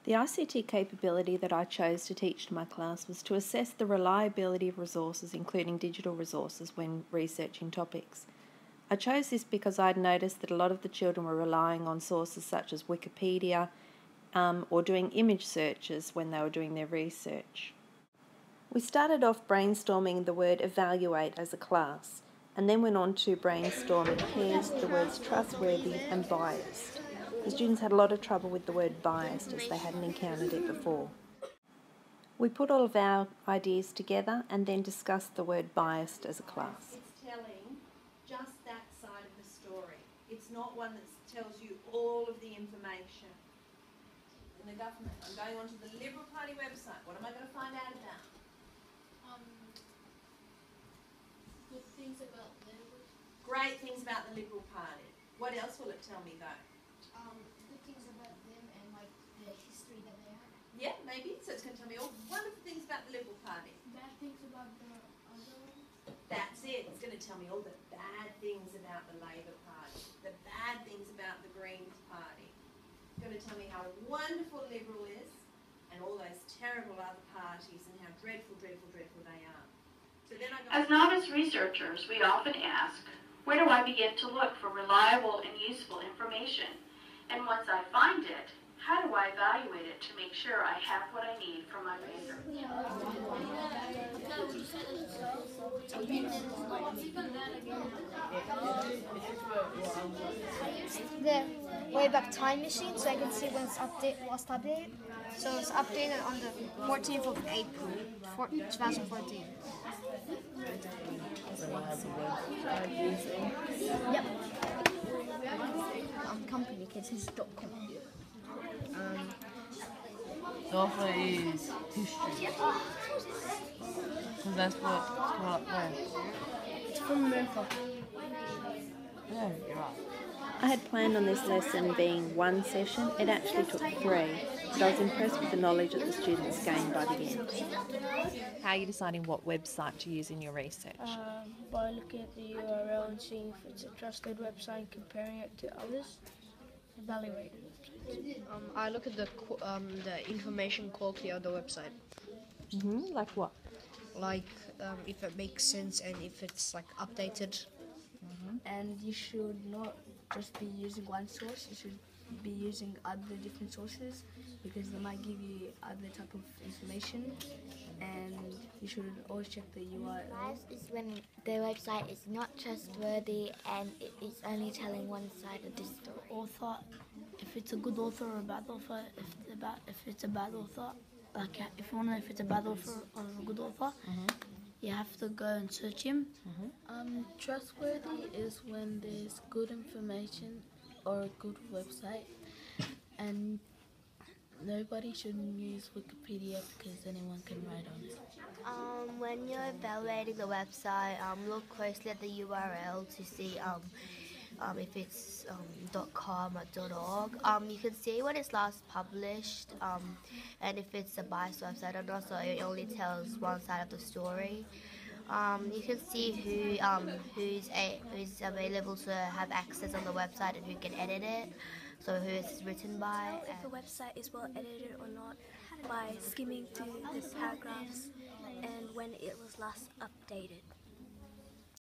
The ICT capability that I chose to teach to my class was to assess the reliability of resources, including digital resources, when researching topics. I chose this because I'd noticed that a lot of the children were relying on sources such as Wikipedia or doing image searches when they were doing their research. We started off brainstorming the word evaluate as a class, and then went on to brainstorm in pairs the words trustworthy and biased. The students had a lot of trouble with the word biased as they hadn't encountered it before. We put all of our ideas together and then discussed the word biased as a class. It's telling just that side of the story. It's not one that tells you all of the information. In the government, I'm going onto the Liberal Party website. What am I going to find out about? Good things about them. Great things about the Liberal Party. What else will it tell me though? Good things about them and like the history that they have. Yeah, maybe. So it's going to tell me all wonderful things about the Liberal Party. Bad things about the other one. That's it. It's going to tell me all the bad things about the Labor Party, the bad things about the Greens Party. It's going to tell me how wonderful Liberal is and all those terrible other parties and how dreadful, dreadful, dreadful they are. So then As novice researchers, we often ask, where do I begin to look for reliable and useful information? And once I find it, how do I evaluate it to make sure I have what I need for my paper? The Wayback Time Machine, so I can see when it's updated. So it's updated on the 14th of April, 2014. Yep. Companykids.com. The offer is history. Because that's what's up there. It's from America. Yeah, you're right. I had planned on this lesson being one session. It actually took 3, but I was impressed with the knowledge that the students gained by the end. How are you deciding what website to use in your research? By looking at the URL and seeing if it's a trusted website and comparing it to others. Evaluate it. I look at the information quality of the website. Like what? Like if it makes sense and if it's like updated. And you should not just be using one source, you should be using other different sources because they might give you other type of information, and you should always check the URL. Bias is when the website is not trustworthy and it is only telling one side of the story. Author, if it's a good author or a bad author, if it's a bad author, like if you want to know if it's a bad author or a good author, you have to go and search him. Trustworthy is when there's good information or a good website, and nobody shouldn't use Wikipedia because anyone can write on it. When you're evaluating the website, look closely at the URL to see if it's .com or .org. You can see when it's last published, and if it's a biased website, and also it only tells one side of the story. You can see who's available to have access on the website and who can edit it, so who it's written by. If a website is well edited or not by skimming through the paragraphs and when it was last updated.